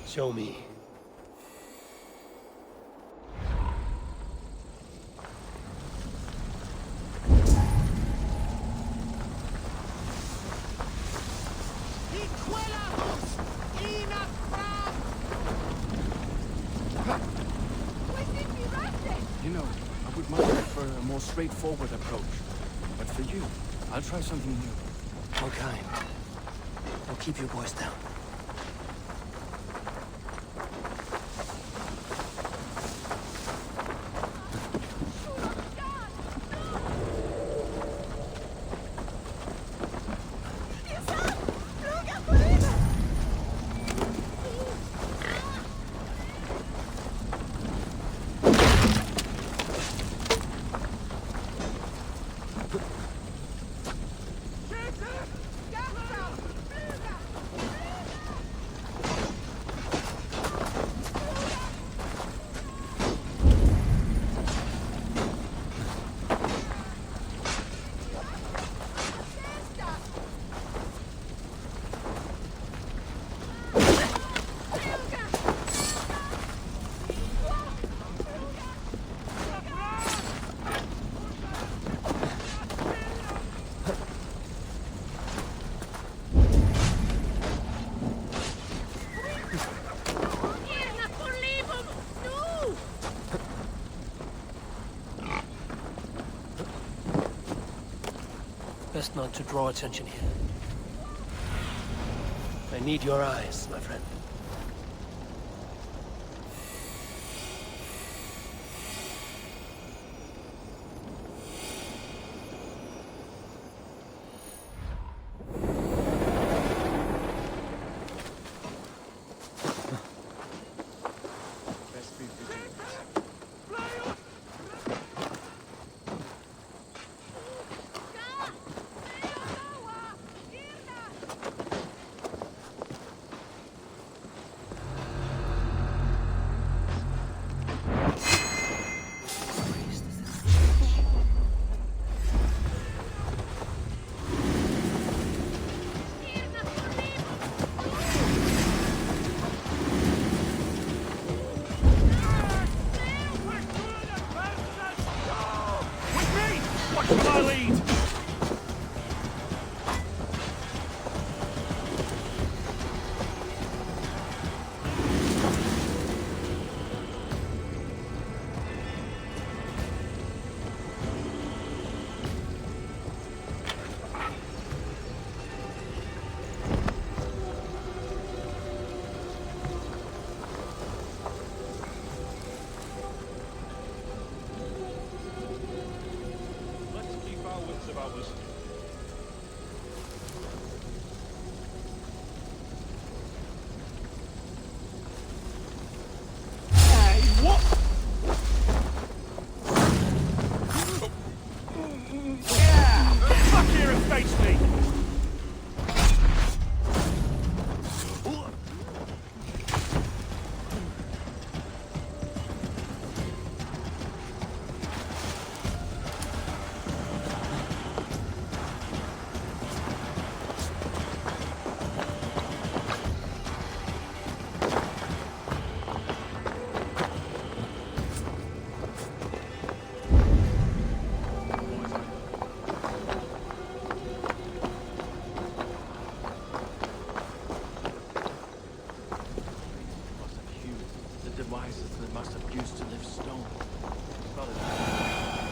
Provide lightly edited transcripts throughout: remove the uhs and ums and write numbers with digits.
Show me. You know, I would much prefer a more straightforward approach. But for you, I'll try something new. How kind. I'll keep your voice down. Best not to draw attention here. I need your eyes, my friend.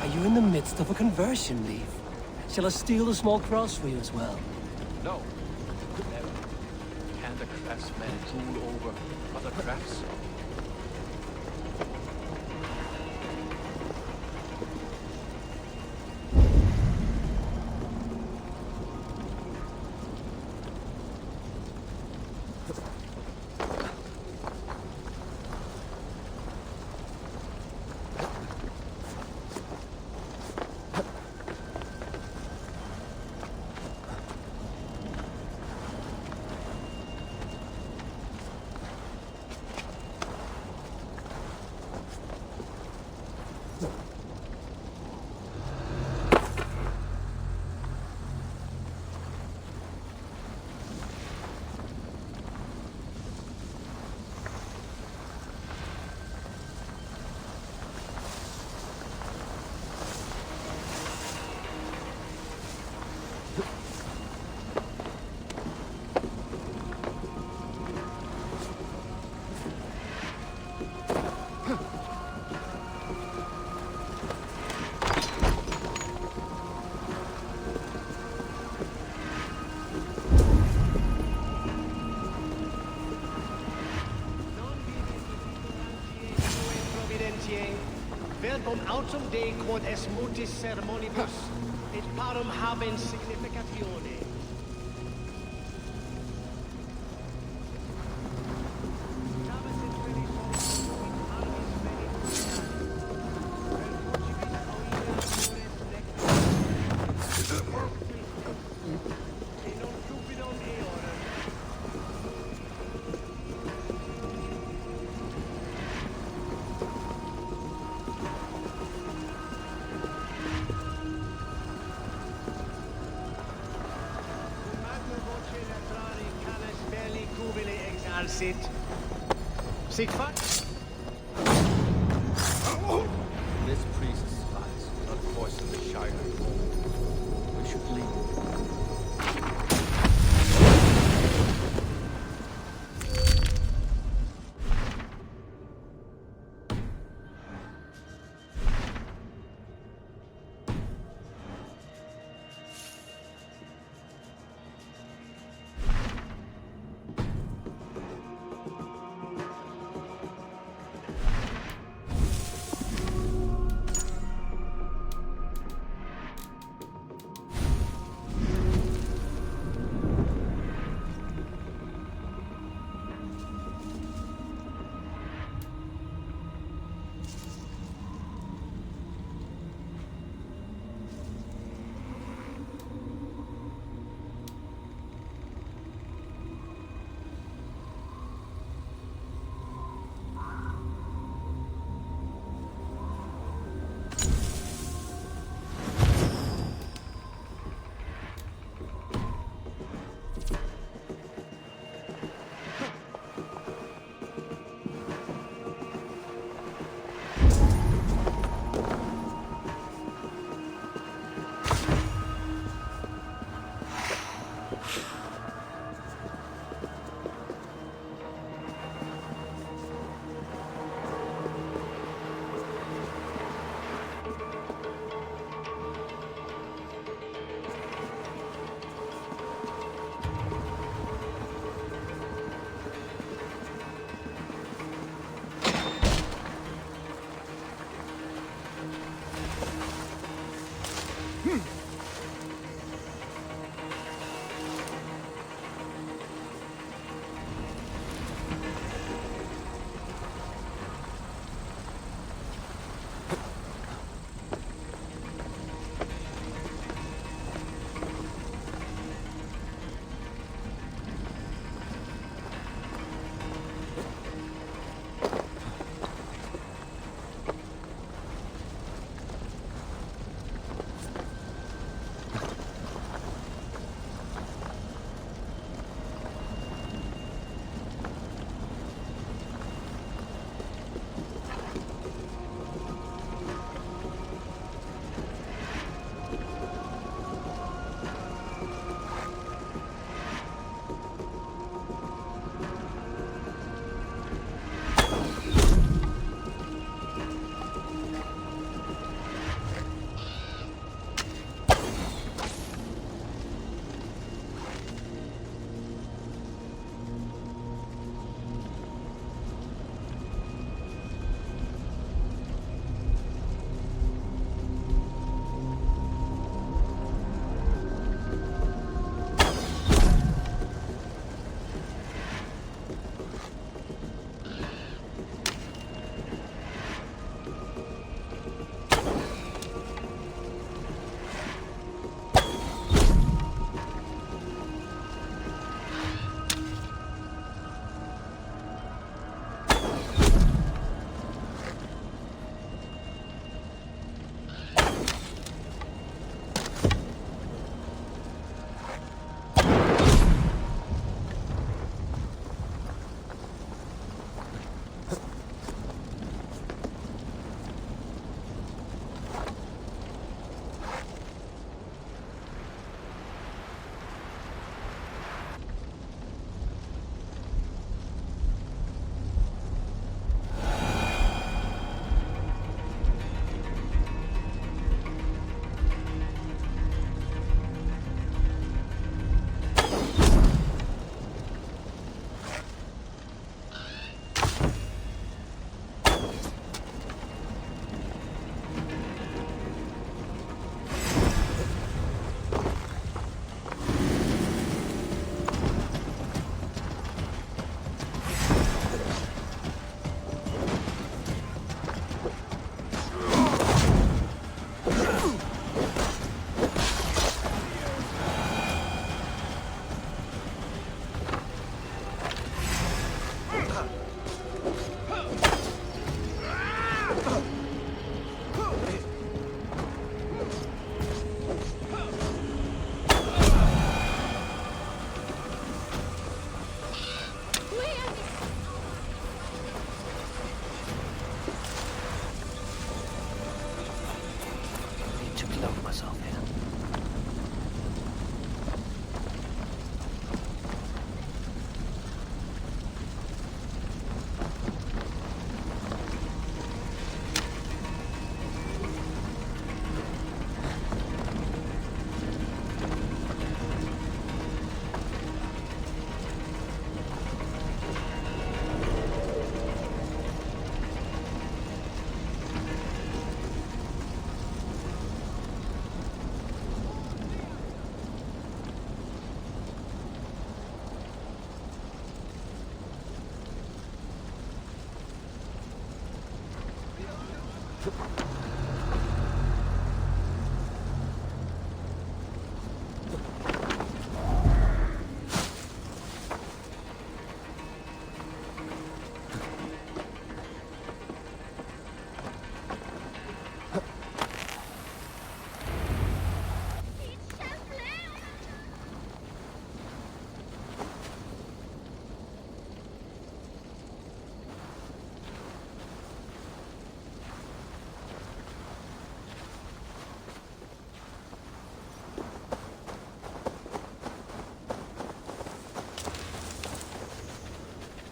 Are you in the midst of a conversion, Leaf? Shall I steal a small cross for you as well? No. Never. Can the craftsmen rule over other crafts? Officier, verbum autum de quod es mutis ceremonibus, et parum habens significatione. Sit fat. This priest's spies will not poison the Shire anymore. We should leave.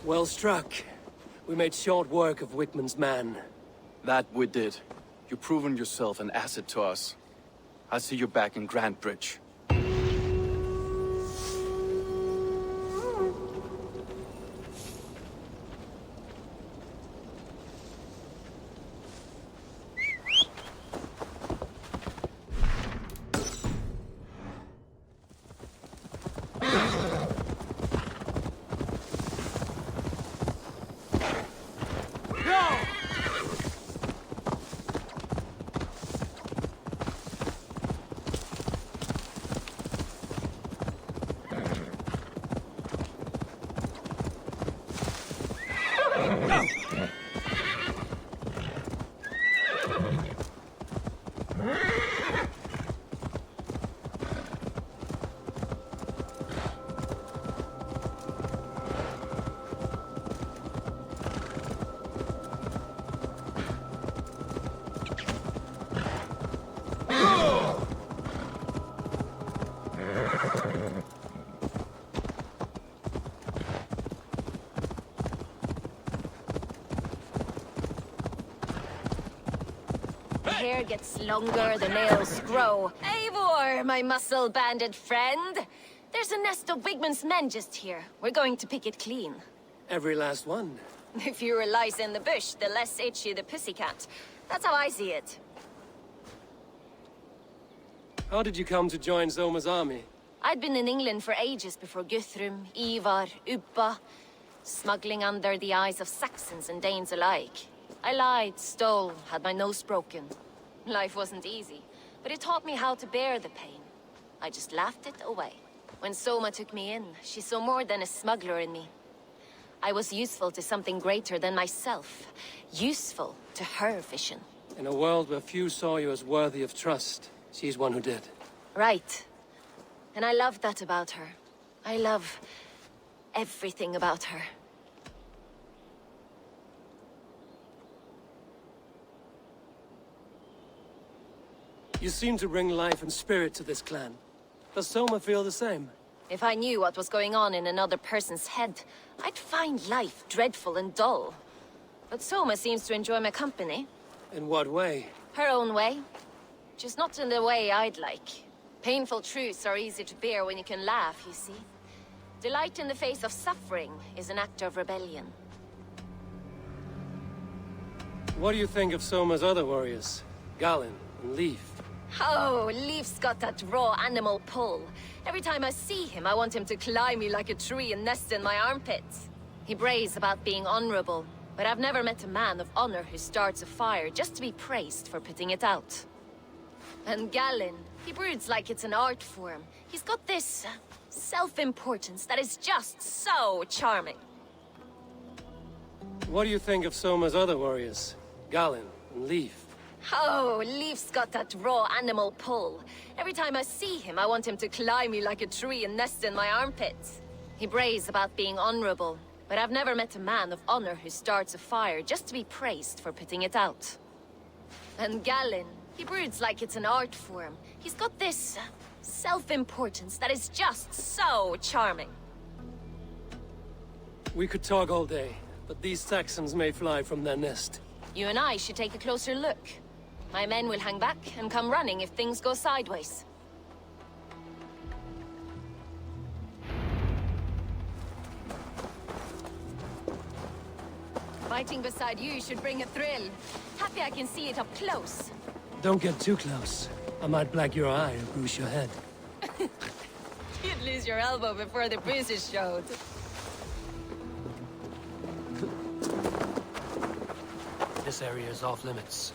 Well struck. We made short work of Wickman's man. That we did. You've proven yourself an asset to us. I see you back in Grantbridge. The hair gets longer, the nails grow. Eivor, my muscle-banded friend! There's a nest of Wigman's men just here. We're going to pick it clean. Every last one. The fewer lice in the bush, the less itchy the pussycat. That's how I see it. How did you come to join Zoma's army? I'd been in England for ages before Guthrum, Ivar, Ubba, smuggling under the eyes of Saxons and Danes alike. I lied, stole, had my nose broken. Life wasn't easy, but it taught me how to bear the pain. I just laughed it away. When Soma took me in, she saw more than a smuggler in me. I was useful to something greater than myself. Useful to her vision. In a world where few saw you as worthy of trust, she's one who did. Right. And I love that about her. I love everything about her. You seem to bring life and spirit to this clan. Does Soma feel the same? If I knew what was going on in another person's head, I'd find life dreadful and dull. But Soma seems to enjoy my company. In what way? Her own way. Just not in the way I'd like. Painful truths are easy to bear when you can laugh, you see. Delight in the face of suffering is an act of rebellion. What do you think of Soma's other warriors? Galen and Leif? Oh, Leif's got that raw animal pull. Every time I see him, I want him to climb me like a tree and nest in my armpits. He brays about being honorable, but I've never met a man of honor who starts a fire just to be praised for putting it out. And Galen, he broods like it's an art form. He's got this self-importance that is just so charming. What do you think of Soma's other warriors? Galen and Leif? Oh, Leif's got that raw animal pull. Every time I see him, I want him to climb me like a tree and nest in my armpits. He brays about being honorable, but I've never met a man of honor who starts a fire just to be praised for putting it out. And Galen, he broods like it's an art form. He's got this self-importance that is just so charming. We could talk all day, but these Saxons may fly from their nest. You and I should take a closer look. My men will hang back and come running if things go sideways. Fighting beside you should bring a thrill. Happy I can see it up close. Don't get too close. I might black your eye or bruise your head. You'd lose your elbow before the bruises showed. This area is off limits.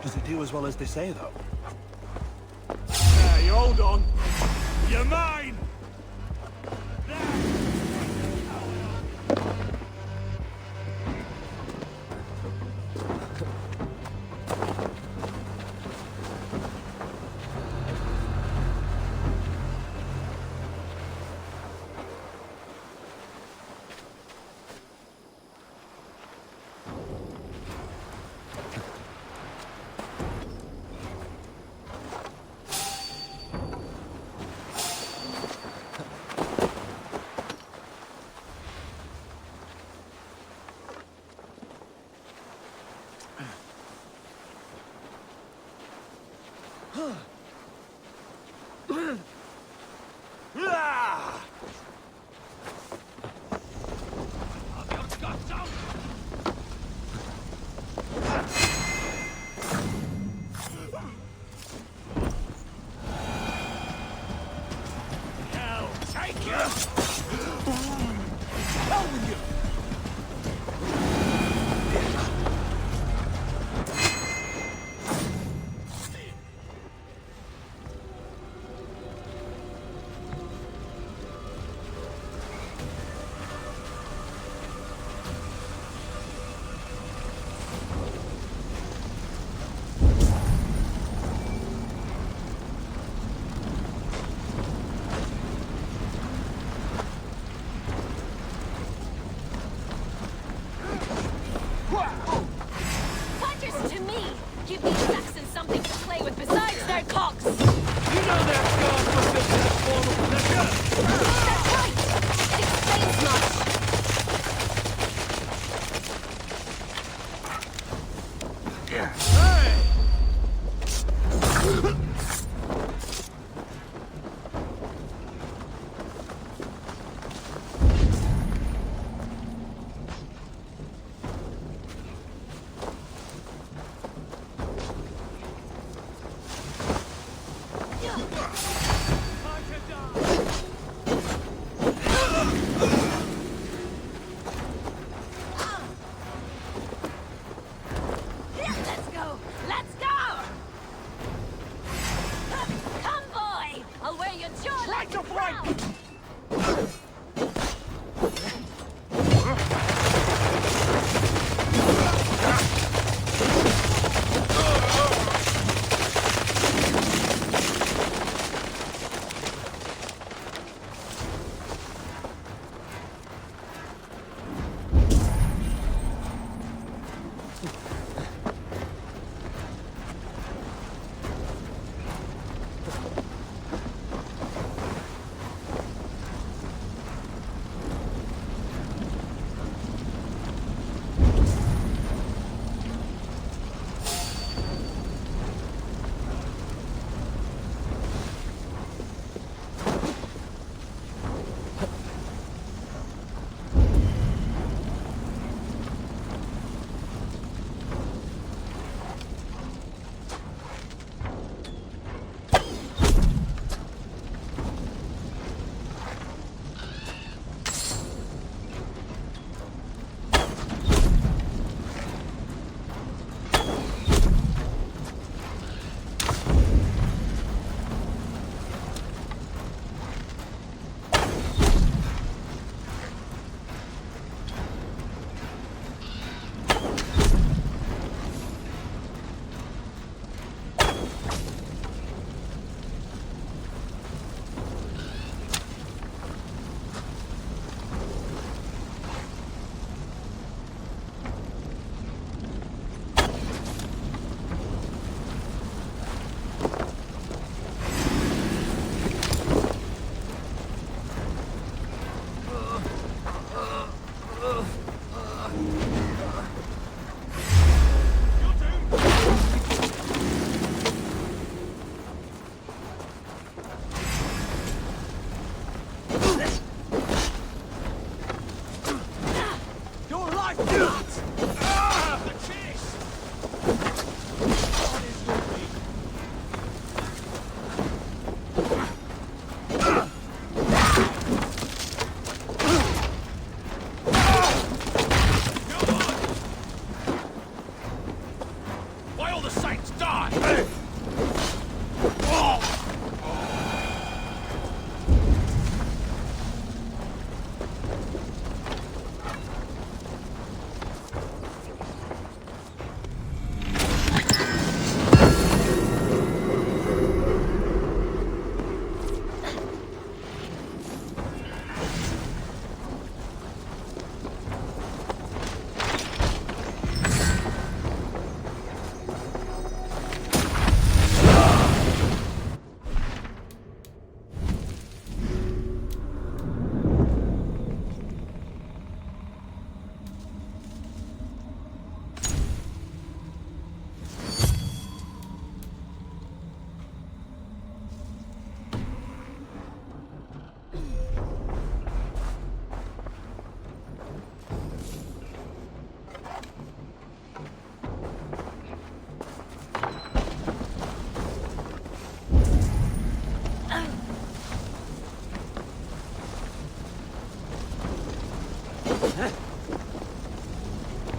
Does it do as well as they say, though? Hey, hold on. You're mine! Fighters to me! Give these Saxons something to play with besides their cocks! You know their guard must have been a form of pleasure! That's right! It explains much! Hey! Let's go! the saints die!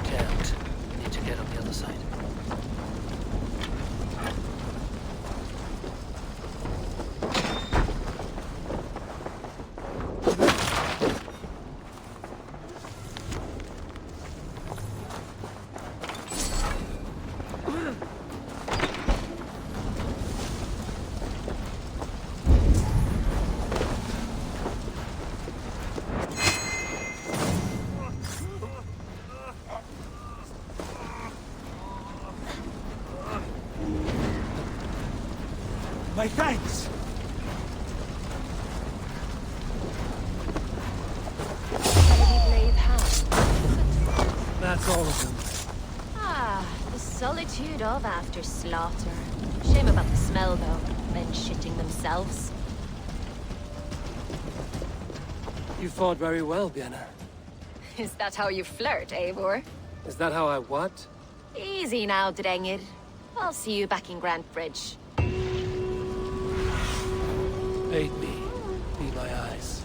Can't. Need to get on the other side. My thanks! Heavy blade hand. That's all of them. Ah, the solitude of after slaughter. Shame about the smell, though. Men shitting themselves. You fought very well, Vienna. Is that how you flirt, Eivor? Is that how I what? Easy now, Drengir. I'll see you back in Grant Bridge. Aid me. Be my eyes.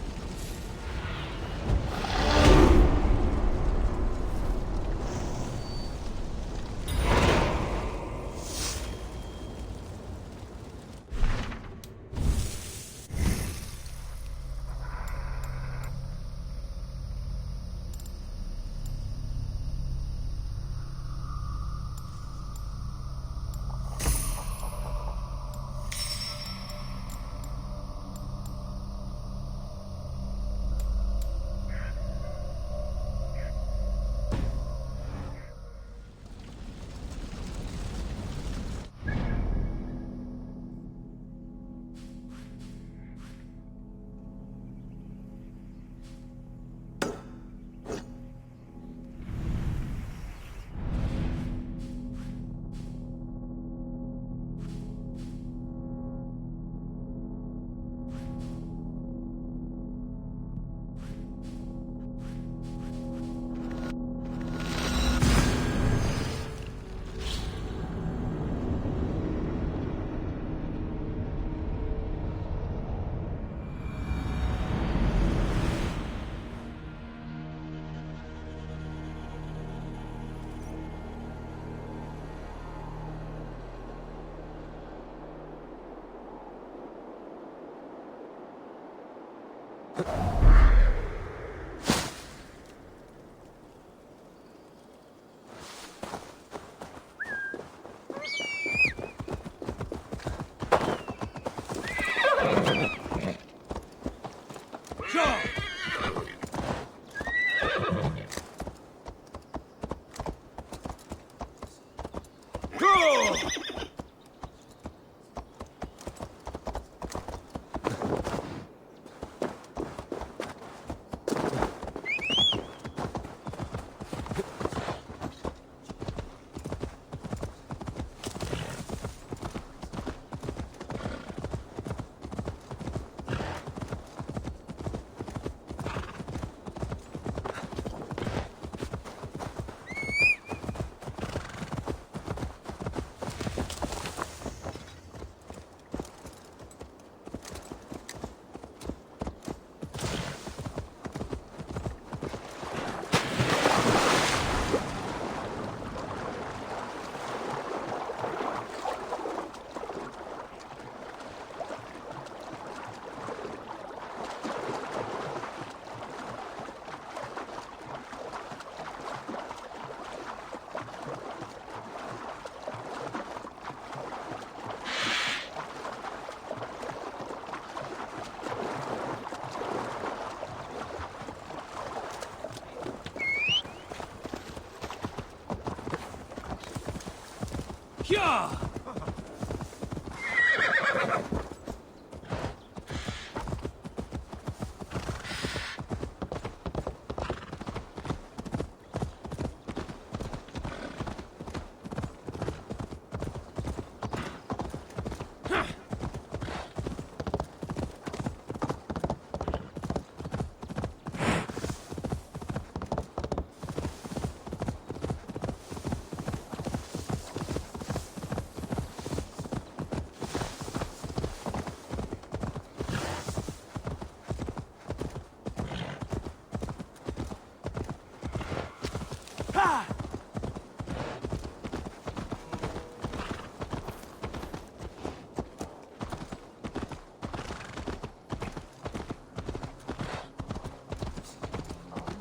Yeah!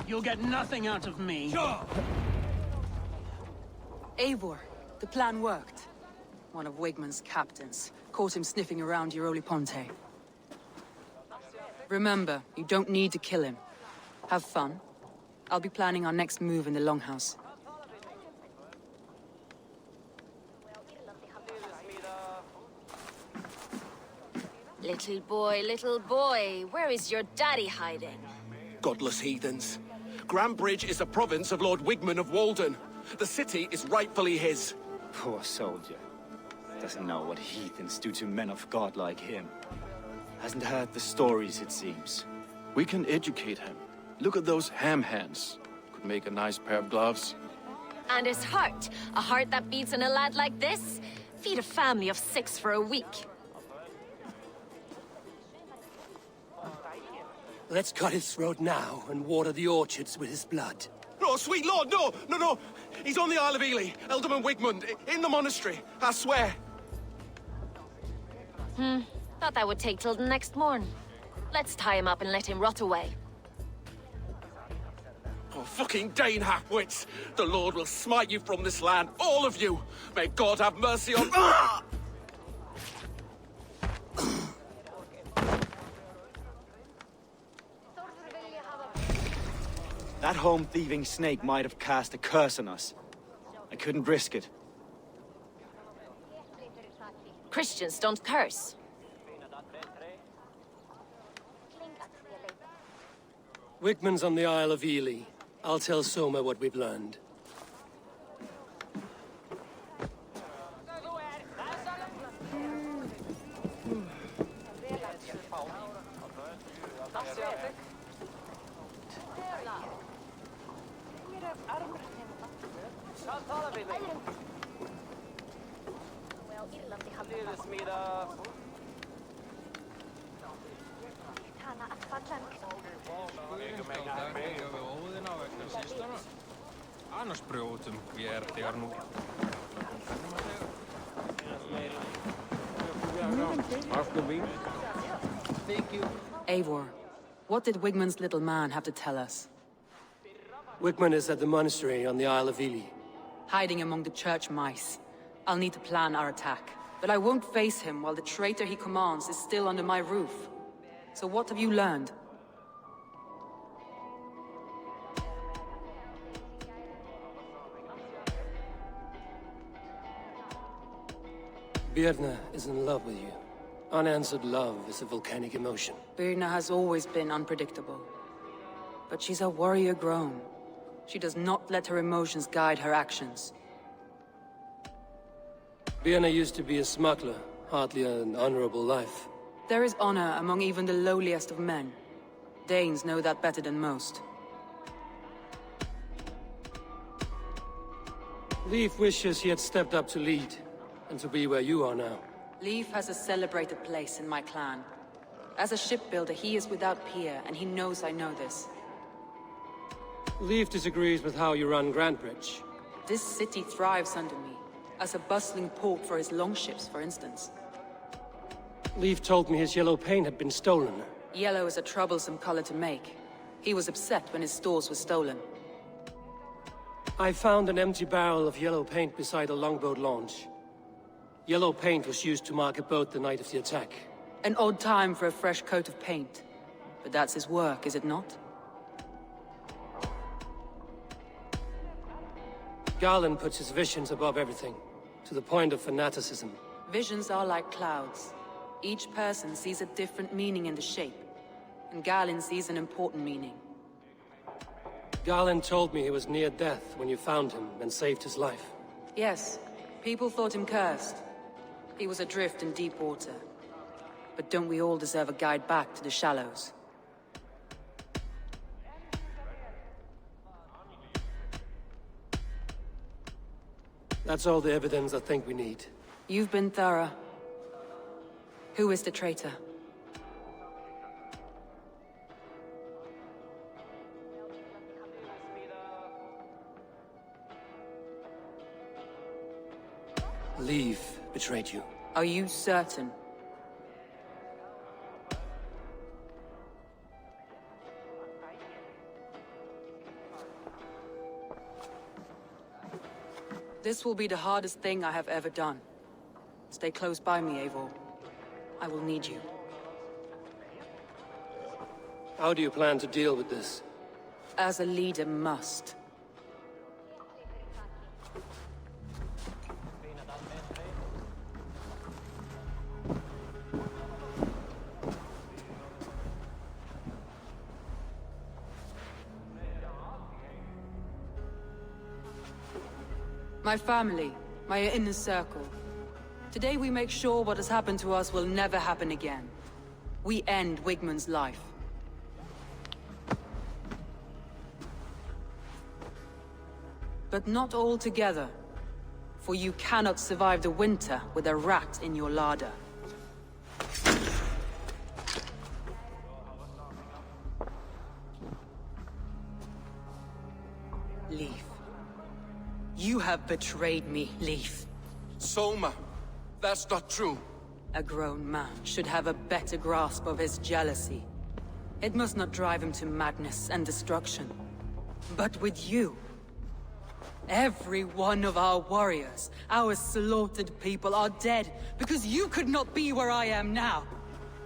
You'll get nothing out of me. Eivor, the plan worked. One of Wigmund's captains caught him sniffing around Euroli Ponte. Remember, you don't need to kill him. Have fun. I'll be planning our next move in the Longhouse. Little boy, where is your daddy hiding? Godless heathens. Grambridge is a province of Lord Wigmund of Walden. The city is rightfully his. Poor soldier. Doesn't know what heathens do to men of God like him. Hasn't heard the stories, it seems. We can educate him. Look at those ham hands. Could make a nice pair of gloves. And his heart, a heart that beats in a lad like this? Feed a family of 6 for a week. Let's cut his throat now and water the orchards with his blood. Oh, sweet lord, no, no, no. He's on the Isle of Ely, Ealdorman Wigmund, in the monastery, I swear. Thought that would take till the next morn. Let's tie him up and let him rot away. Oh, fucking Dane half-wits. The Lord will smite you from this land, all of you. May God have mercy on... Ah! That home-thieving snake might have cast a curse on us. I couldn't risk it. Christians don't curse. Wigmund's on the Isle of Ely. I'll tell Soma what we've learned. Annars brjótum við þegar nú. Eivor, what did Wigmund's little man have to tell us? Wigmund is at the monastery on the Isle of Ely. Hiding among the church mice. I'll need to plan our attack. But I won't face him while the traitor he commands is still under my roof. So what have you learned? Birna is in love with you. Unanswered love is a volcanic emotion. Birna has always been unpredictable. But she's a warrior grown. She does not let her emotions guide her actions. Birna used to be a smuggler, hardly an honorable life. There is honor among even the lowliest of men. Danes know that better than most. Leif wishes he had stepped up to lead, and to be where you are now. Leif has a celebrated place in my clan. As a shipbuilder, he is without peer, and he knows I know this. Leif disagrees with how you run Grantbridge. This city thrives under me, as a bustling port for his longships, for instance. Leif told me his yellow paint had been stolen. Yellow is a troublesome color to make. He was upset when his stores were stolen. I found an empty barrel of yellow paint beside a longboat launch. Yellow paint was used to mark a boat the night of the attack. An odd time for a fresh coat of paint. But that's his work, is it not? Garland puts his visions above everything. To the point of fanaticism. Visions are like clouds. Each person sees a different meaning in the shape, and Galen sees an important meaning. Galen told me he was near death when you found him and saved his life. Yes, people thought him cursed. He was adrift in deep water. But don't we all deserve a guide back to the shallows? That's all the evidence I think we need. You've been thorough. Who is the traitor? Leave betrayed you. Are you certain? This will be the hardest thing I have ever done. Stay close by me, Eivor. I will need you. How do you plan to deal with this? As a leader must. My family, my inner circle. Today we make sure what has happened to us will never happen again. We end Wigmund's life. But not all together. For you cannot survive the winter with a rat in your larder. Leaf. You have betrayed me, Leaf. Soma, that's not true. A grown man should have a better grasp of his jealousy. It must not drive him to madness and destruction. But with you, every one of our warriors, our slaughtered people are dead because you could not be where I am now.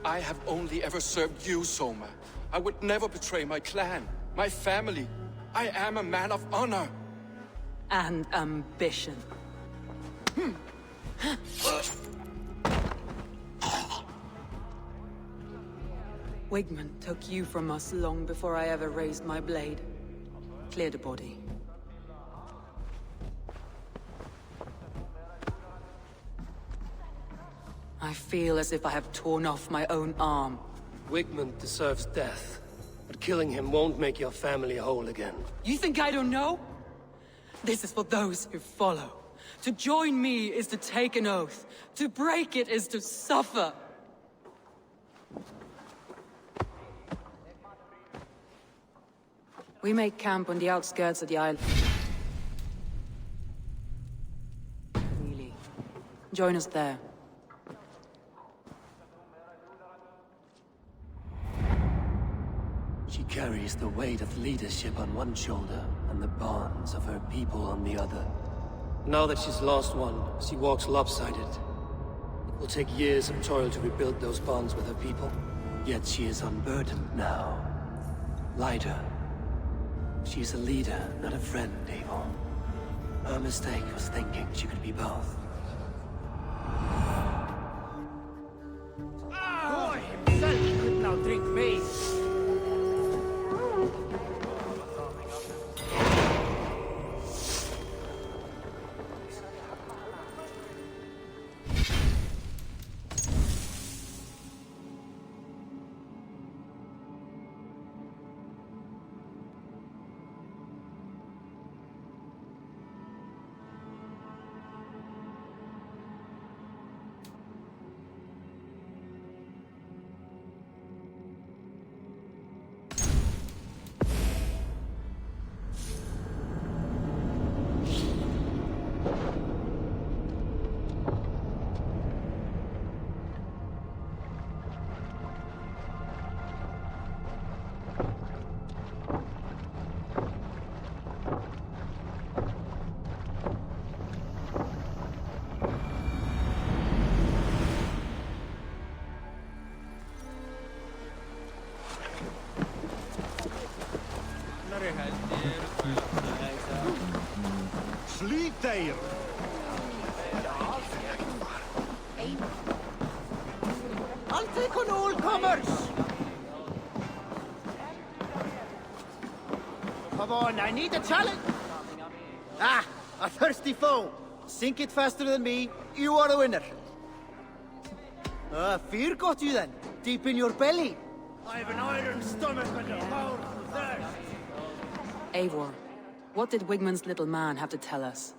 I have only ever served you, Soma. I would never betray my clan, my family. I am a man of honor. And ambition. Wigmund took you from us long before I ever raised my blade. Clear the body. I feel as if I have torn off my own arm. Wigmund deserves death, but killing him won't make your family whole again. You think I don't know? This is for those who follow. To join me is to take an oath. To break it is to suffer. We make camp on the outskirts of the island. Really. Join us there. She carries the weight of leadership on one shoulder and the bonds of her people on the other. Now that she's lost one, she walks lopsided. It will take years of toil to rebuild those bonds with her people. Yet she is unburdened now. Lighter. She's a leader, not a friend, Eivor. Her mistake was thinking she could be both. Boy himself could now drink maize. Slíteir! Take on all comers! Come on, I need a challenge! Ah, a thirsty foe! Sink it faster than me, you are the winner. Fear got you then, deep in your belly. I have an iron stomach and a powerful thirst. Eivor, what did Wigmund's little man have to tell us?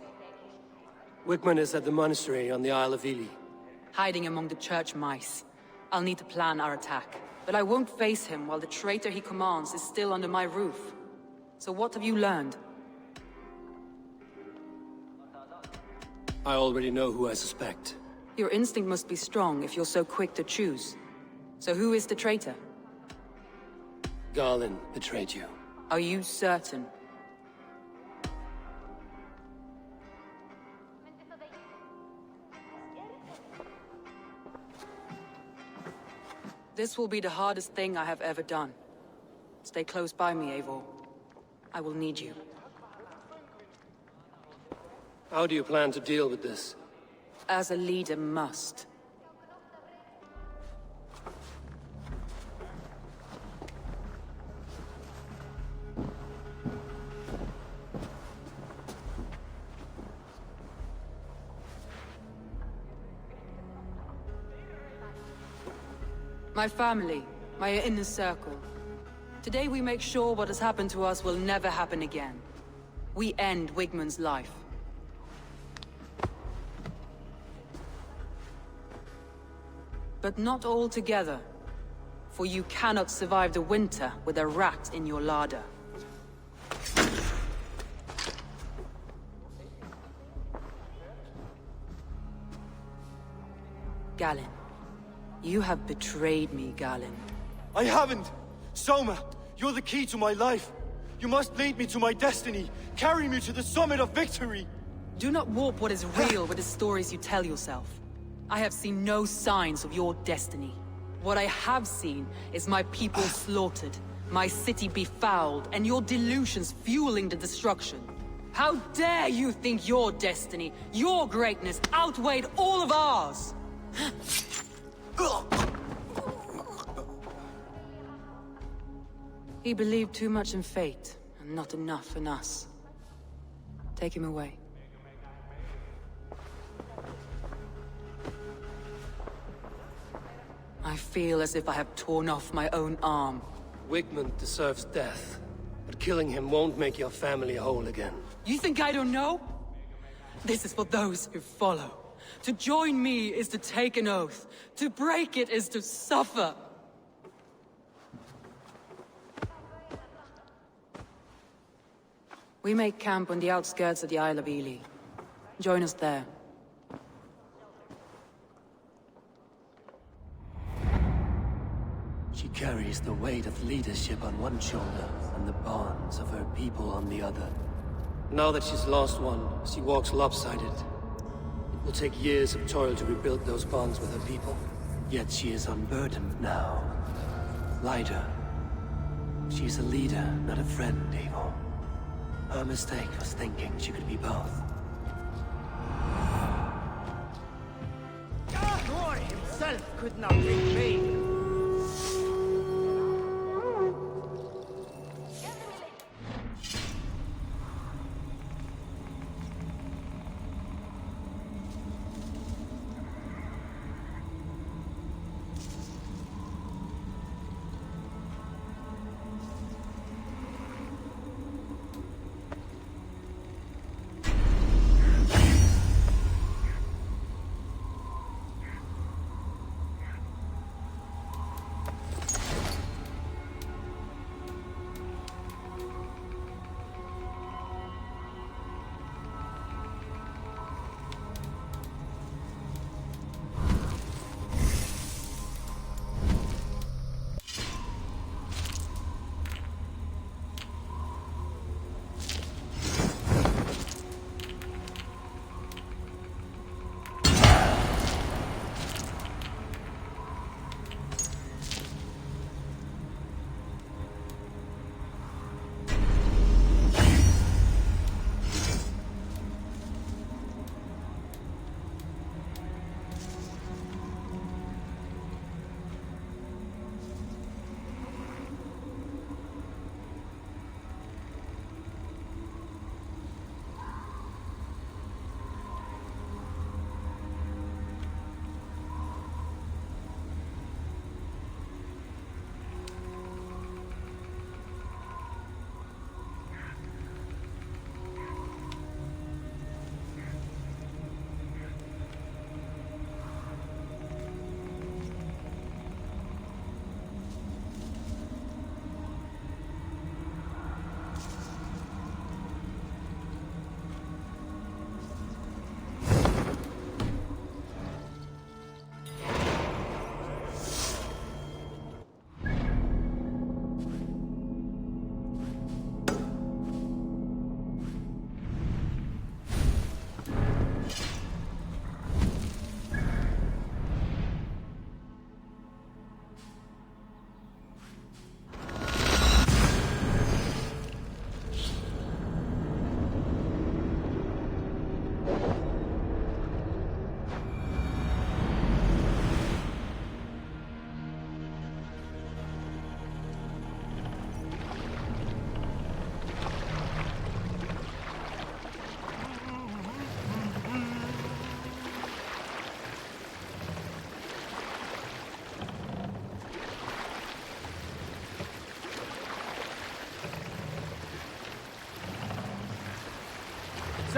Wigmund is at the monastery on the Isle of Ely. Hiding among the church mice. I'll need to plan our attack. But I won't face him while the traitor he commands is still under my roof. So what have you learned? I already know who I suspect. Your instinct must be strong if you're so quick to choose. So who is the traitor? Garlin betrayed you. Are you certain? This will be the hardest thing I have ever done. Stay close by me, Eivor. I will need you. How do you plan to deal with this? As a leader must. My family, my inner circle. Today we make sure what has happened to us will never happen again. We end Wigmund's life. But not all together. For you cannot survive the winter with a rat in your larder. Galinn. You have betrayed me, Galinn. I haven't! Soma, you're the key to my life. You must lead me to my destiny. Carry me to the summit of victory. Do not warp what is real with the stories you tell yourself. I have seen no signs of your destiny. What I have seen is my people slaughtered, my city befouled, and your delusions fueling the destruction. How dare you think your destiny, your greatness, outweighed all of ours? He believed too much in fate, and not enough in us. Take him away. I feel as if I have torn off my own arm. Wigmund deserves death, but killing him won't make your family whole again. You think I don't know? This is for those who follow. To join me is to take an oath. To break it is to suffer. We make camp on the outskirts of the Isle of Ely. Join us there. She carries the weight of leadership on one shoulder and the bonds of her people on the other. Now that she's lost one, she walks lopsided. It will take years of toil to rebuild those bonds with her people. Yet she is unburdened now. Lighter. She is a leader, not a friend, Eivor. Her mistake was thinking she could be both. Thor himself could not take me.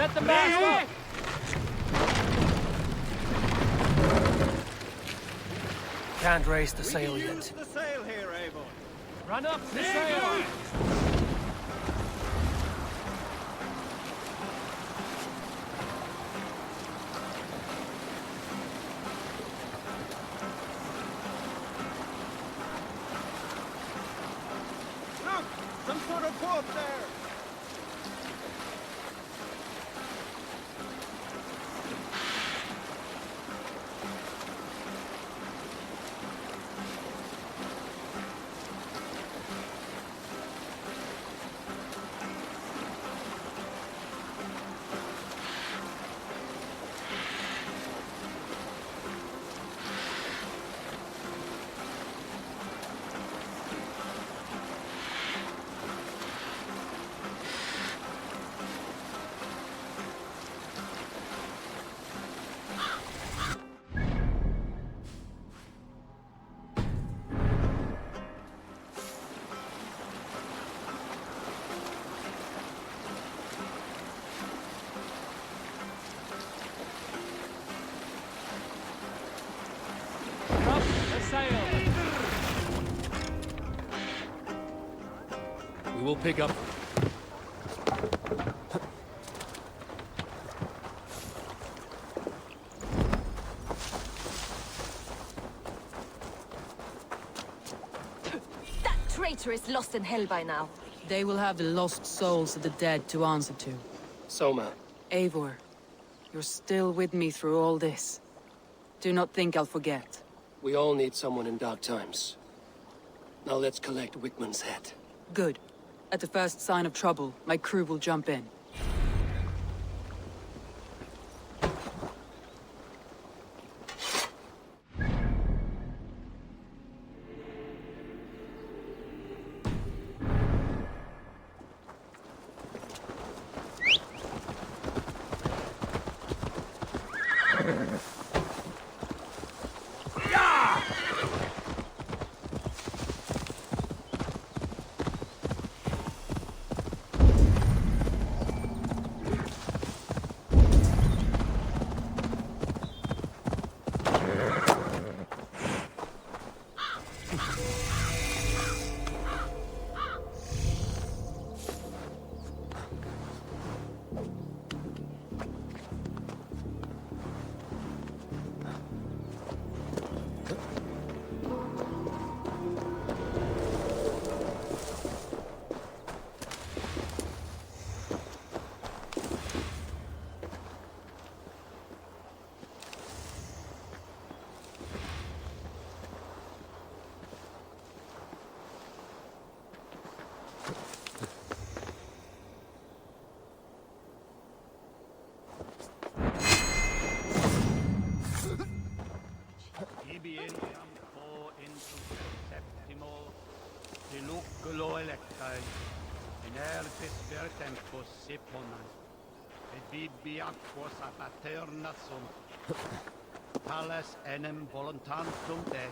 Set the mast up! Can't raise the sail yet. the sail here, Avon. Run up the sail! Look! Some sort of boat there! Drop the sail! We will pick up. That traitor is lost in hell by now. They will have the lost souls of the dead to answer to. Soma, Eivor, you're still with me through all this. Do not think I'll forget. we all need someone in dark times. Now let's collect Wickman's head. Good. At the first sign of trouble, my crew will jump in. Tales enem voluntantum de.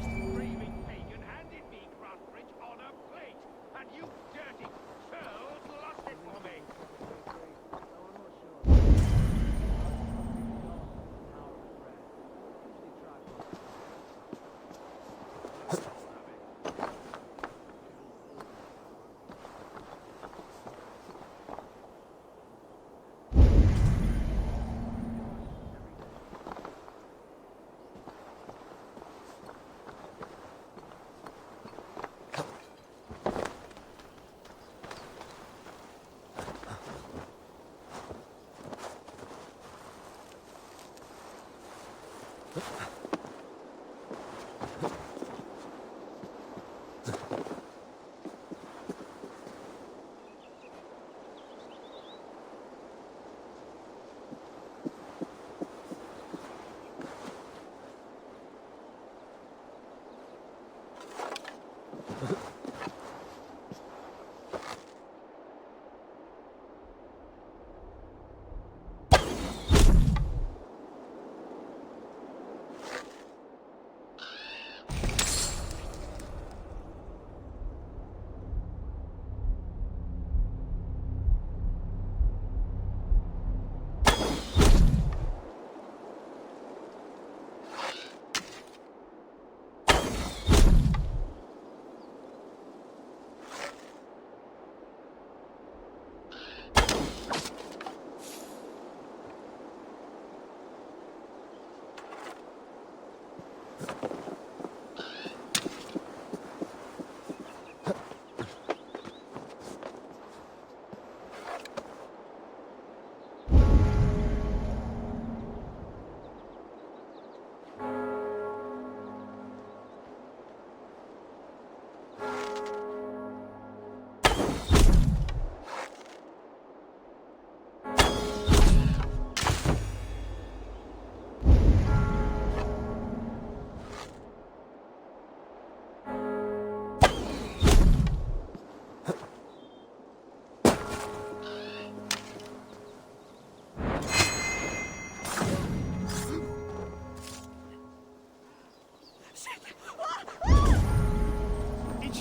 Screaming pagan handed me Crossbridge on a plate, and you dirty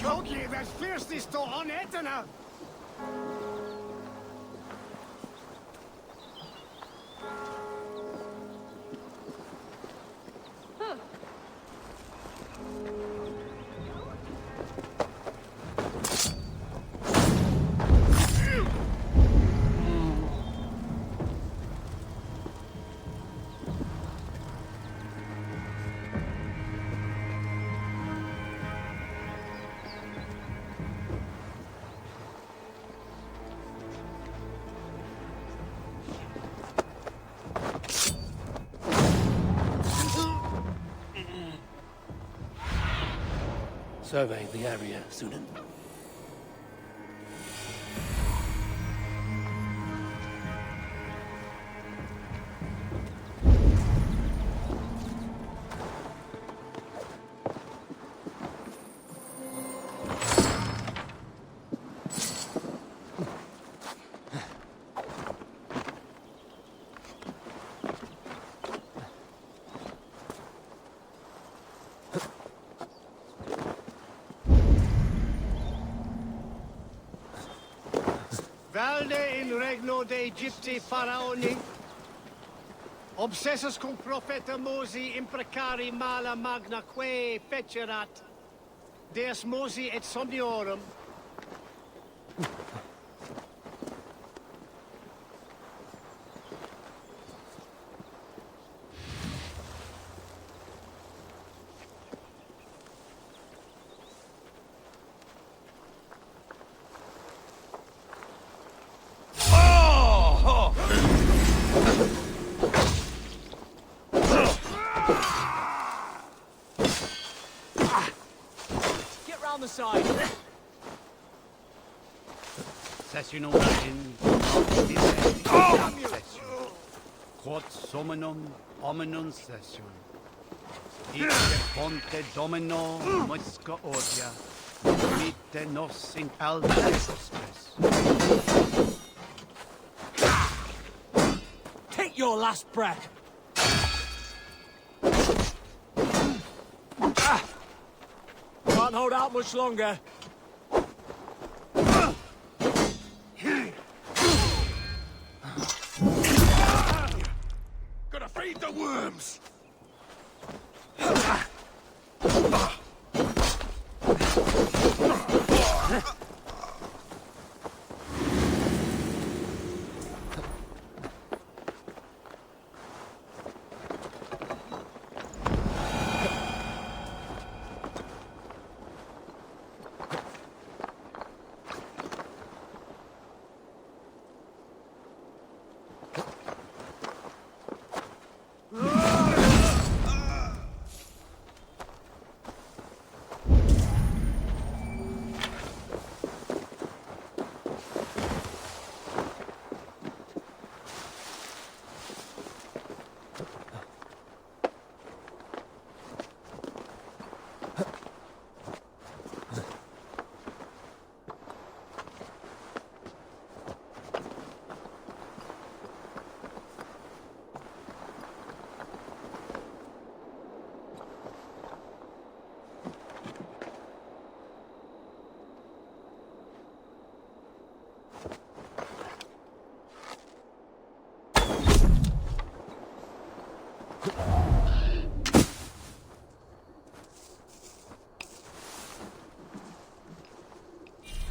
Totally, that's fiercely still on it now. Survey the area, Sunan. Valde in regno de Egypti faraoni. Obsessus cum profeta Mosi imprecari mala magna que fecerat. Deus Mosi et somniorum. Get round the side. Sessionum in Quod summum hominum session. Ite ponte domino musca odia. Mite nos in altes. Take your last breath. Can't hold out much longer. Gonna feed the worms.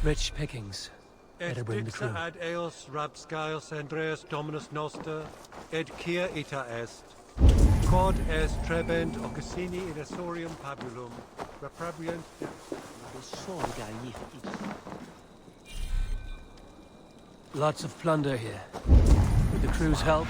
Rich pickings. Et Better bring the crew. dixa ad eos rapscaios Andreas Dominus Noster, et quia ita est. Quod est trebent occasini in Asorium pabulum, reprabient Lots of plunder here. With the crew's help,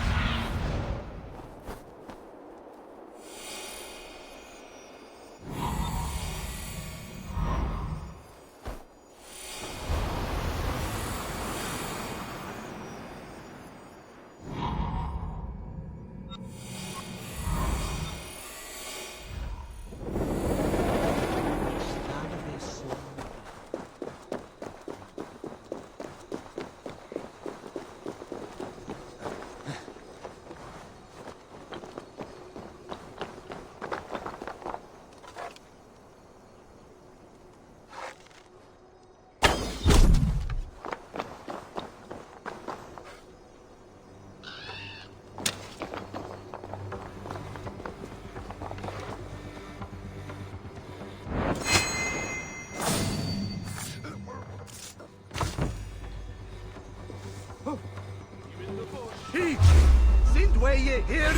Here!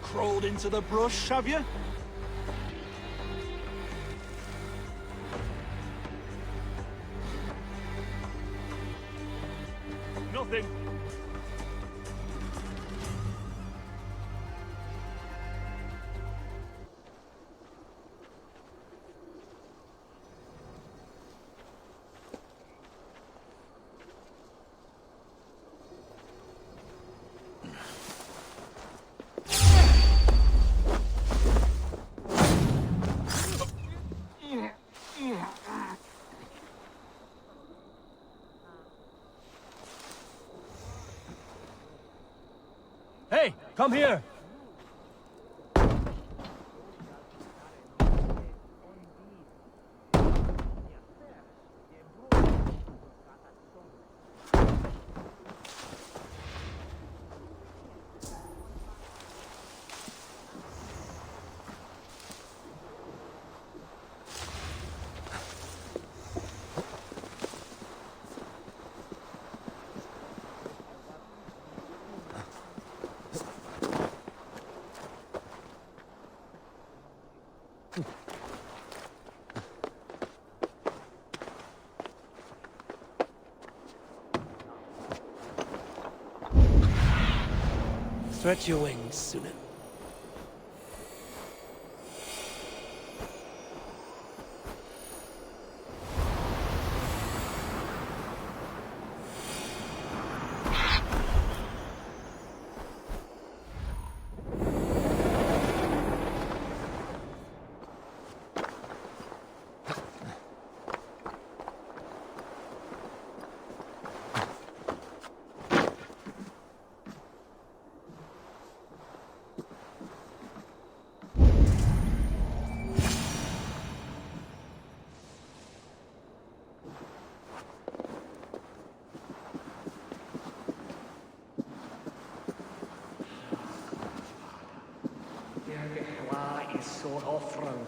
Crawled into the brush, have you? Nothing. Hey, come here! Stretch your wings, Sunan. Sort of through.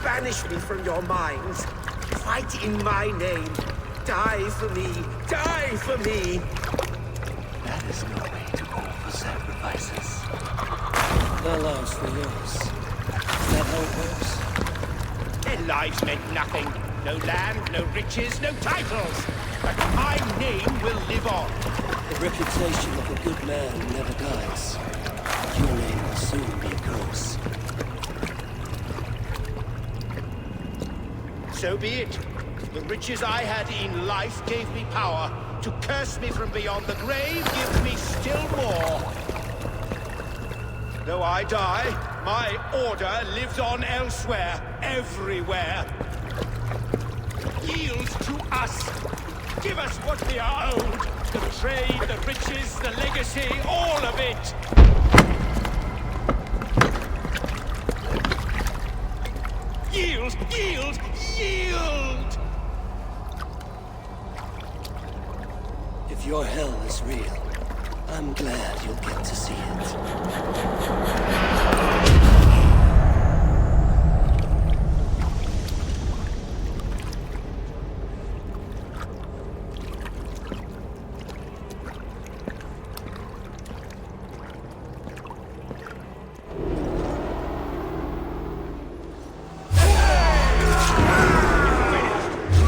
Banish me from your minds. Fight in my name. Die for me. Die for me. That is no way to call for sacrifices. Their lives for yours. Is that how it works? Their lives meant nothing. No land, no riches, no titles. But my name will live on. The reputation of a good man never dies. Your name will soon be cursed. So be it. The riches I had in life gave me power. To curse me from beyond the grave gives me still more. Though I die, my order lives on elsewhere, everywhere. Yield to us. Give us what we are owed. The trade, the riches, the legacy, all of it. Yield! Yield! Yield! If your hell is real, I'm glad you'll get to see it.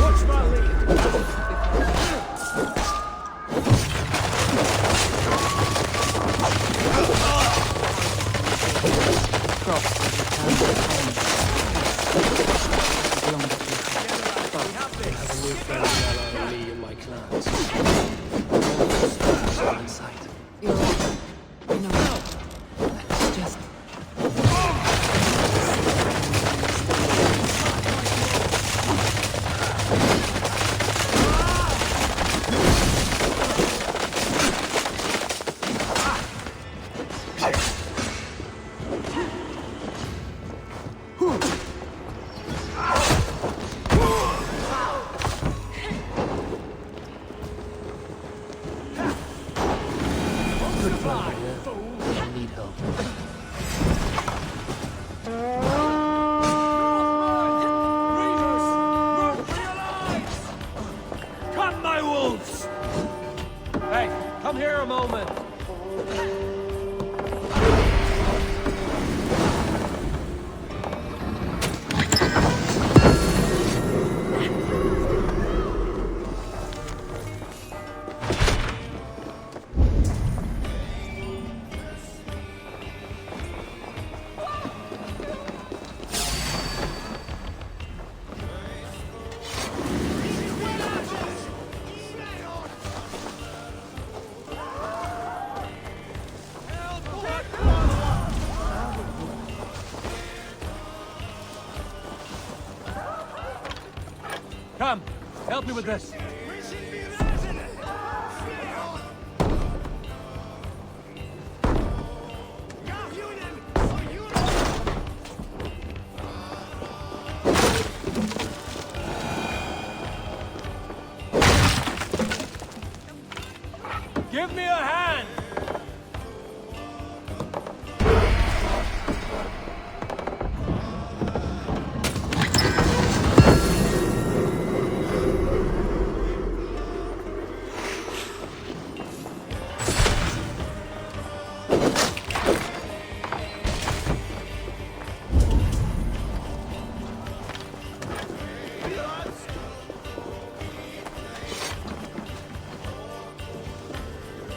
Watch my lead. Me and my clans. In sight. You're right. I know. Let's just... Good fly, yeah. I need help. Come, my wolves! Hey, come here a moment. Come, help me with this. Give me a hand!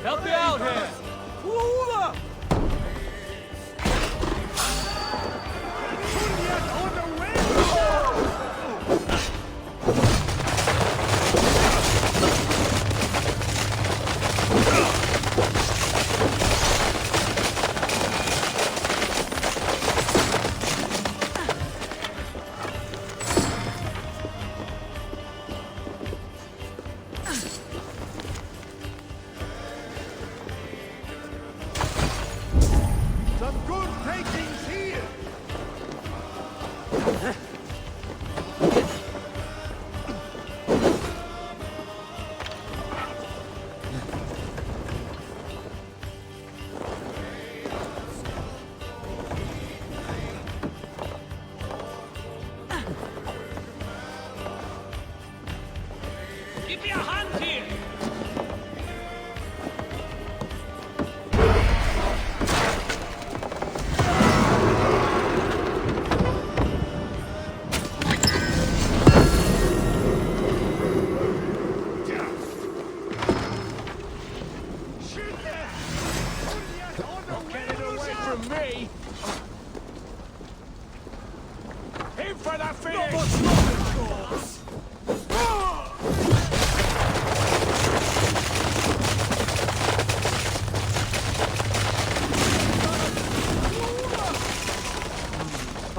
Help me out here!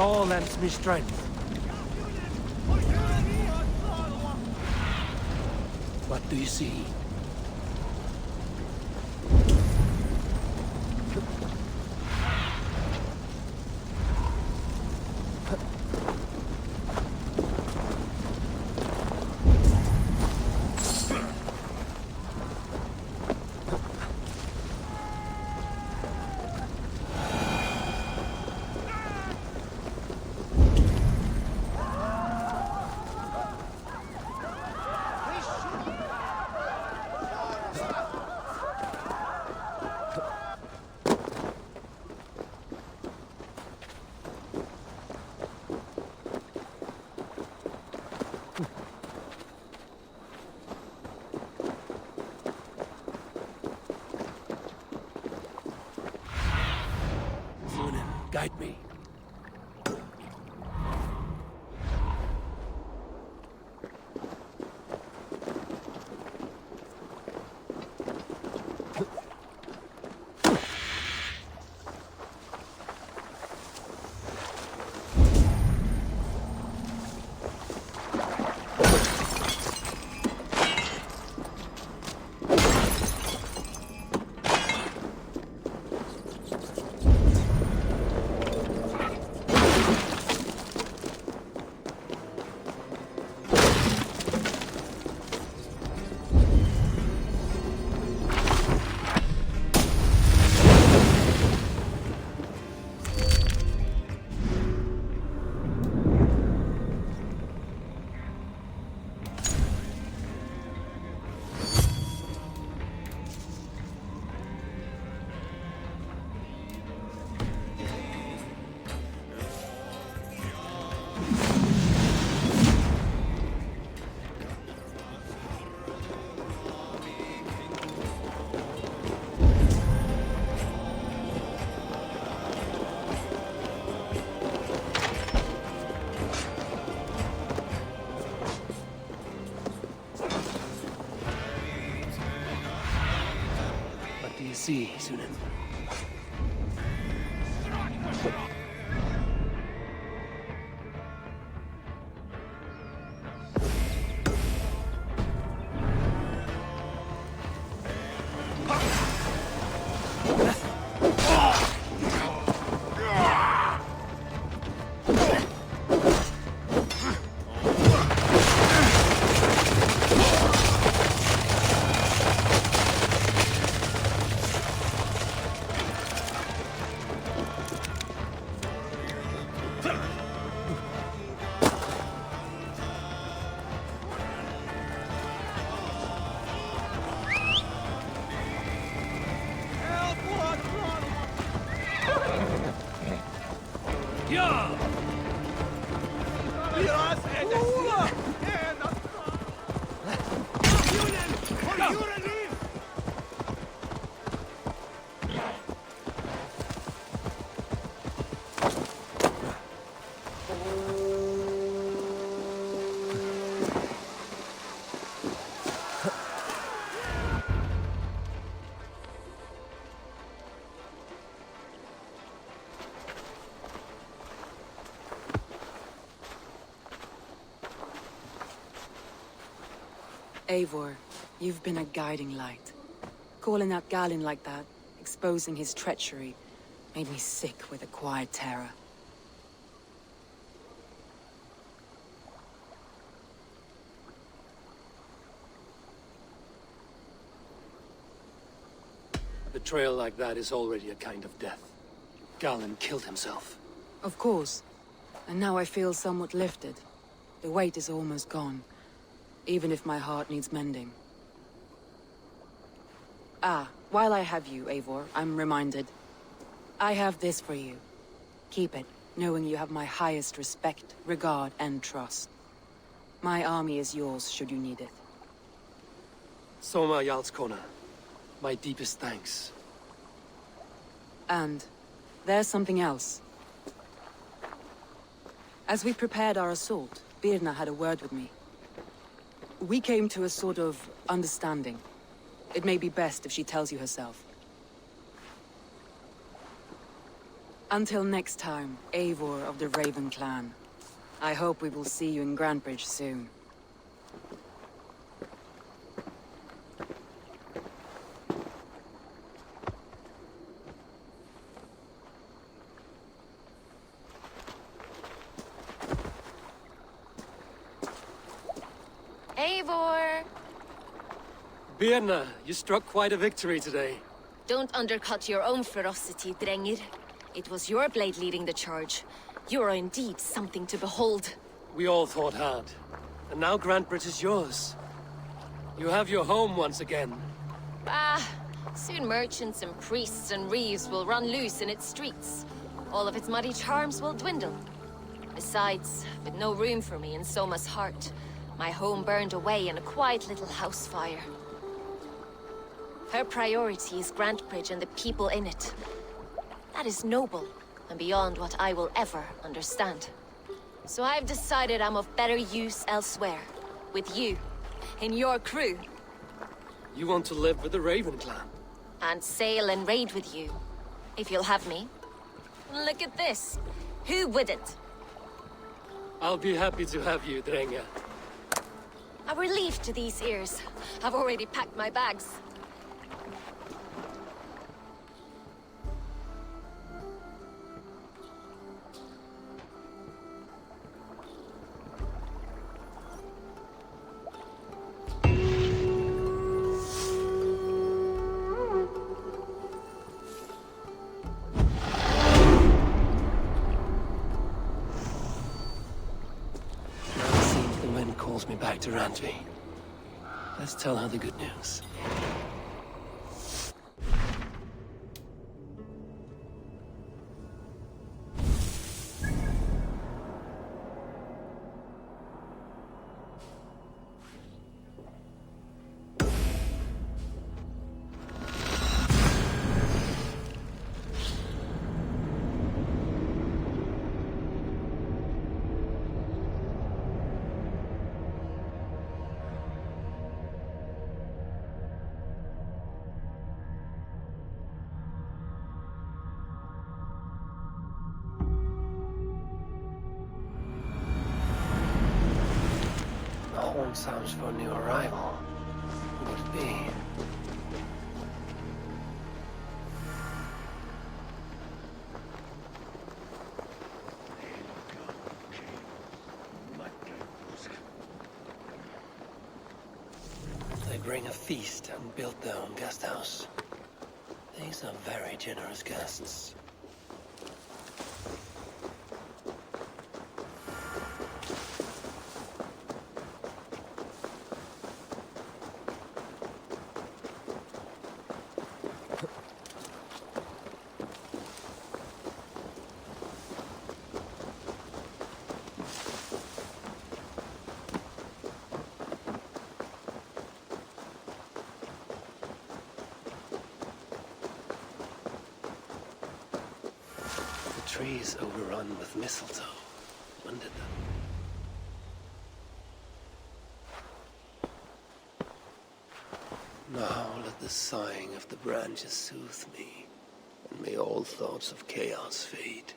all lends me strength. What do you see? Guide me. See, Sunan. Eivor, you've been a guiding light. Calling out Galinn like that, exposing his treachery, made me sick with a quiet terror. Betrayal like that is already a kind of death. Galinn killed himself. Of course. And now I feel somewhat lifted. The weight is almost gone. Even if my heart needs mending. Ah, while I have you, Eivor, I'm reminded. I have this for you. Keep it, knowing you have my highest respect, regard, and trust. My army is yours, should you need it. Soma Jarlskona. My deepest thanks. And there's something else. As we prepared our assault, Birna had a word with me. We came to a sort of understanding. It may be best if she tells you herself. Until next time, Eivor of the Raven Clan. I hope we will see you in Grantebridge soon. Eivor! Birna, you struck quite a victory today. Don't undercut your own ferocity, Drengir. It was your blade leading the charge. You are indeed something to behold. We all fought hard. And now Grantebridge is yours. You have your home once again. Soon merchants and priests and reeves will run loose in its streets. All of its muddy charms will dwindle. Besides, with no room for me in Soma's heart, my home burned away in a quiet little house fire. Her priority is Grantebridge and the people in it. That is noble, and beyond what I will ever understand. So I've decided I'm of better use elsewhere. With you. In your crew. You want to live with the Raven Clan? And sail and raid with you. If you'll have me. Look at this. Who wouldn't? I'll be happy to have you, Drenga. A relief to these ears. I've already packed my bags. Calls me back to Randvi. Let's tell her the good news. Horn sounds for a new arrival. Who would it be? They bring a feast and build their own guest house. These are very generous guests. Trees overrun with mistletoe. When did that? Now let the sighing of the branches soothe me, and may all thoughts of chaos fade.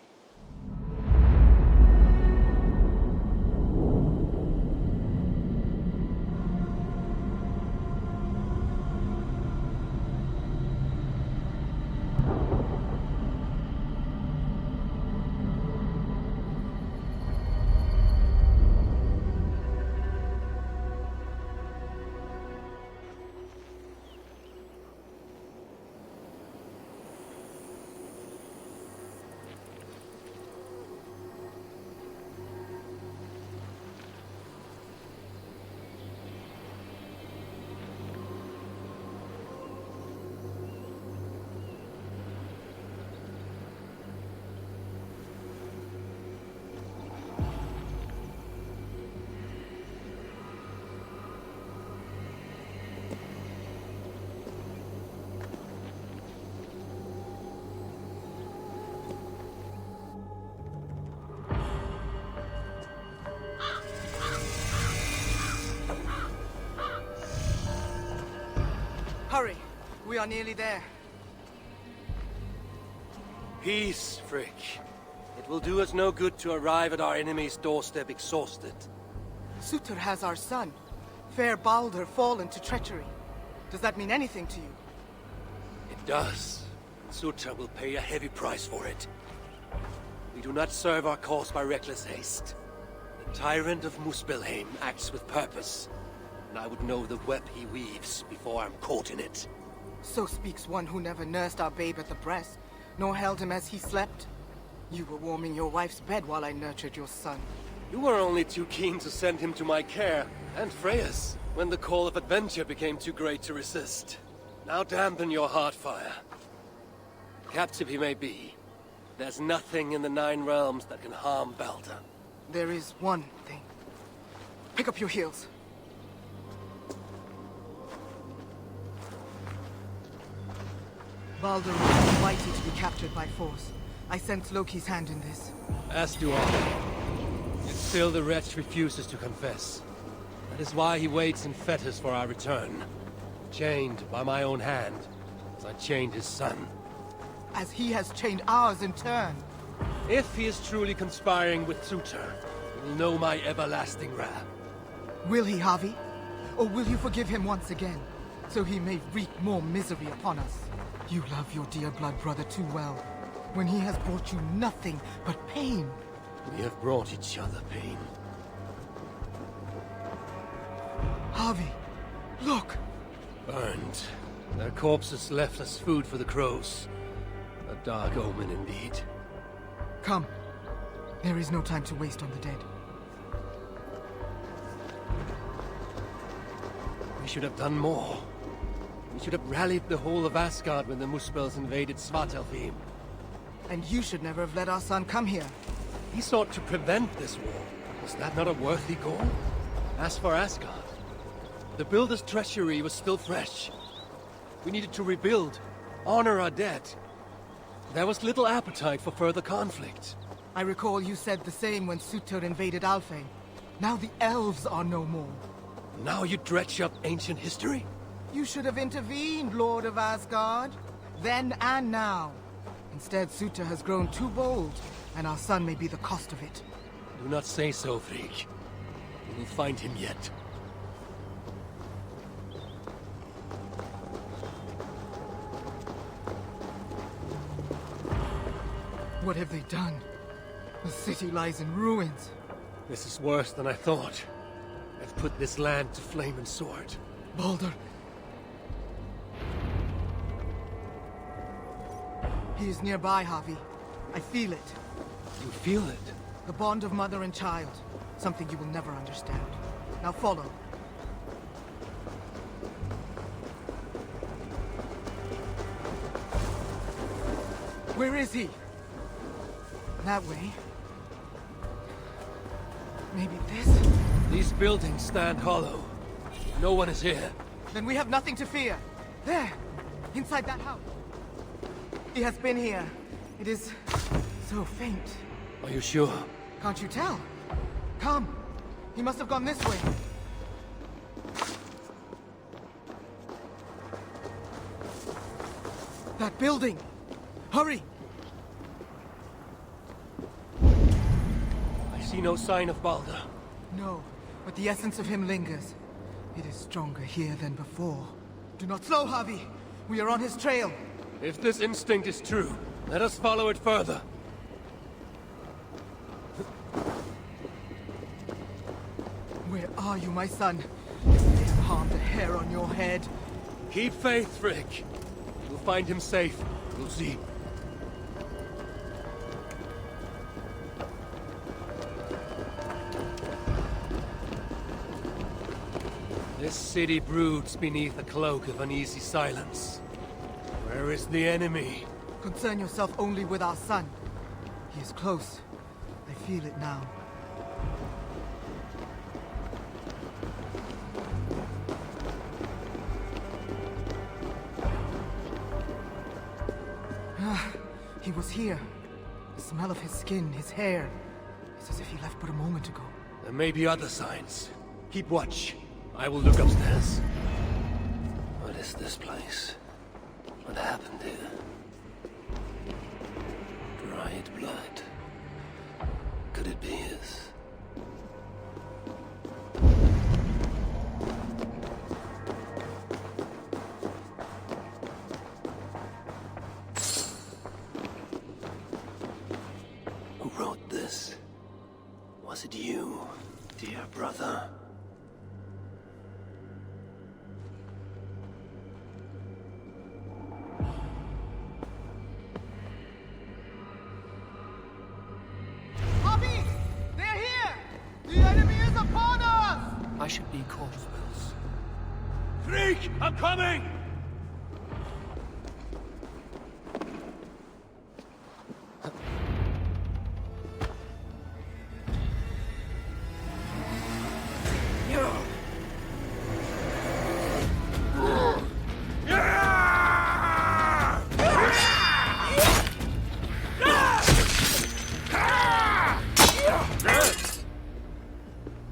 Hurry! We are nearly there. Peace, Frick. It will do us no good to arrive at our enemy's doorstep exhausted. Sutur has our son. Fair Baldur fallen to treachery. Does that mean anything to you? It does. Sutur will pay a heavy price for it. We do not serve our cause by reckless haste. The tyrant of Muspelheim acts with purpose, and I would know the web he weaves before I'm caught in it. So speaks one who never nursed our babe at the breast, nor held him as he slept. You were warming your wife's bed while I nurtured your son. You were only too keen to send him to my care, and Freya's, when the call of adventure became too great to resist. Now dampen your heart fire. Captive he may be, there's nothing in the Nine Realms that can harm Baldur. There is one thing. Pick up your heels. Baldur was mighty to be captured by force. I sense Loki's hand in this. As do I. Yet still the wretch refuses to confess. That is why he waits in fetters for our return. Chained by my own hand, as I chained his son. As he has chained ours in turn. If he is truly conspiring with Sutur, he will know my everlasting wrath. Will he, Havi? Or will you forgive him once again, so he may wreak more misery upon us? You love your dear blood brother too well, when he has brought you nothing but pain. We have brought each other pain. Havi, look! Burned. Their corpses left as food for the crows. A dark omen indeed. Come. There is no time to waste on the dead. We should have done more. We should have rallied the whole of Asgard when the Muspels invaded Svartalfheim. And you should never have let our son come here. He sought to prevent this war. Was that not a worthy goal? As for Asgard, the Builder's treachery was still fresh. We needed to rebuild, honor our dead. There was little appetite for further conflict. I recall you said the same when Sutur invaded Alfheim. Now the elves are no more. Now you dredge up ancient history? You should have intervened, Lord of Asgard. Then and now. Instead, Sutur has grown too bold, and our son may be the cost of it. Do not say so, Frigg. We will find him yet. What have they done? The city lies in ruins. This is worse than I thought. I've put this land to flame and sword. Baldur. He is nearby, Havi. I feel it. You feel it? The bond of mother and child. Something you will never understand. Now follow. Where is he? That way. Maybe this? These buildings stand hollow. No one is here. Then we have nothing to fear. There! Inside that house. He has been here. It is so faint. Are you sure? Can't you tell? Come. He must have gone this way. That building! Hurry! I see no sign of Baldur. No, but the essence of him lingers. It is stronger here than before. Do not slow, Havi! We are on his trail! If this instinct is true, let us follow it further. Where are you, my son? If they have harmed a hair on your head. Keep faith, Frick. We'll find him safe. We'll see. This city broods beneath a cloak of uneasy silence. Where is the enemy? Concern yourself only with our son. He is close. I feel it now. He was here. The smell of his skin, his hair. It's as if he left but a moment ago. There may be other signs. Keep watch. I will look upstairs. What is this place? What happened here? dried blood. Could it be his? Who wrote this? Was it you, dear brother? Harvey! They're here! The enemy is upon us! I should be cautious. Freak! I'm coming!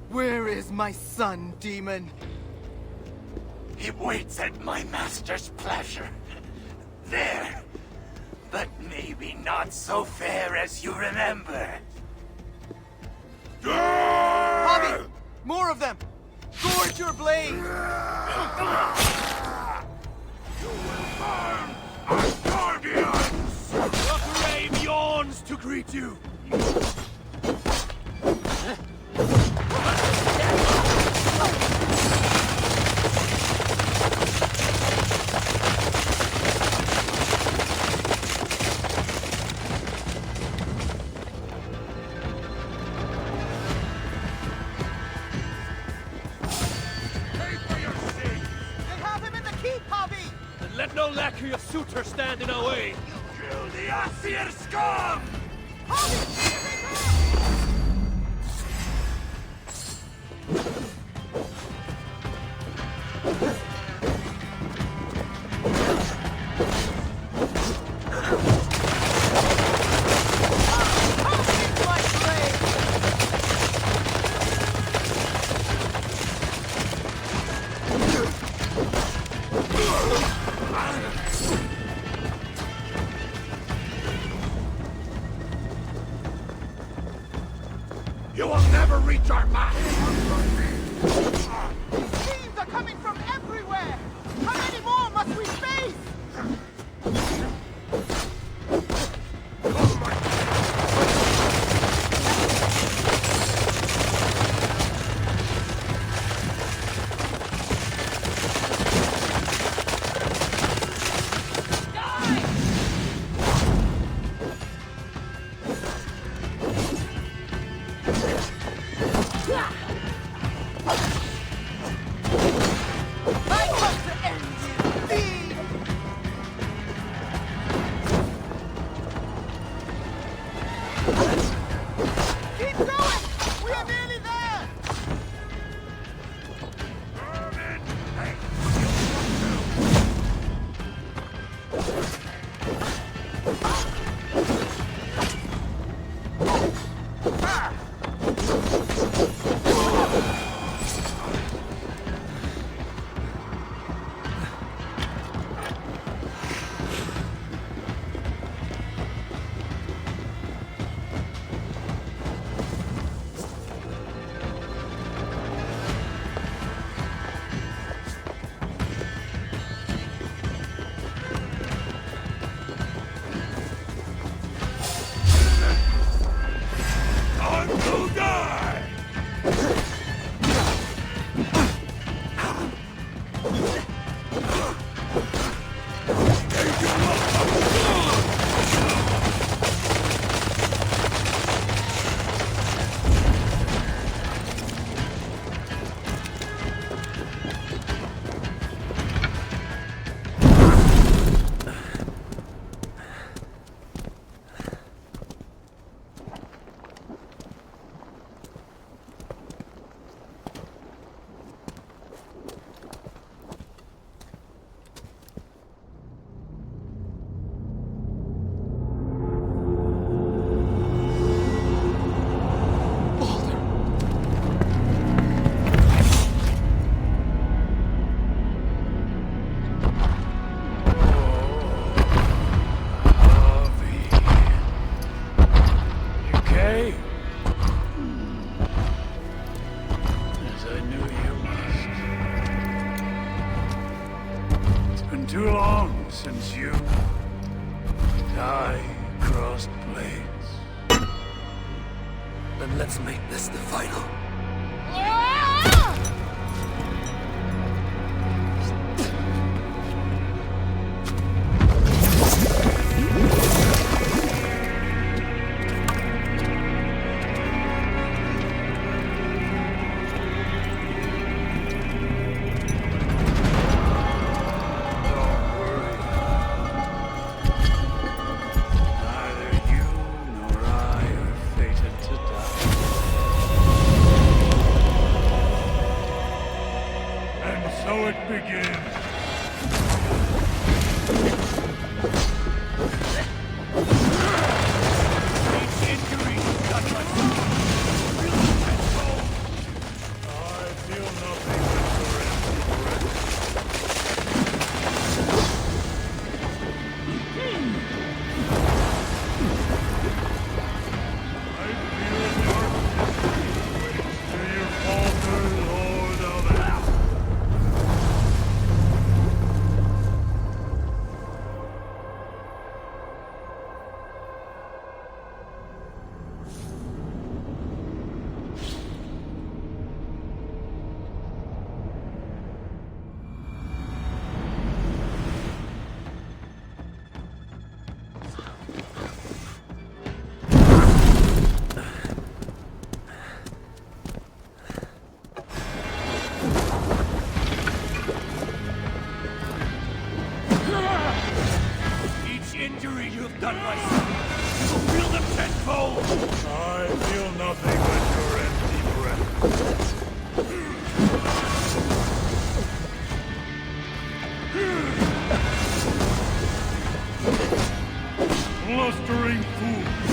Where is my son, demon? He waits at my master's pleasure. There. But maybe not so fair as you remember. Harvey! More of them! Gorge your blade! You will burn as guardians! The grave yawns to greet you! They have him in the keep, Harvey! And let no lackey of suitor stand in our way! Kill the Asir scum! Harvey! Here they come! Harvey's my blade! You will never reach our match! These teams are coming from everywhere! How many more must we face? Yeah. been too long since you and I crossed blades. Then let's make this the final. So it begins. Each injury got my real control. I feel nothing but your empty breath. I feel your do you falter, Lord of Hell? Injury you have done myself. You will feel them tenfold. I feel nothing but your empty breath. Blustering fool.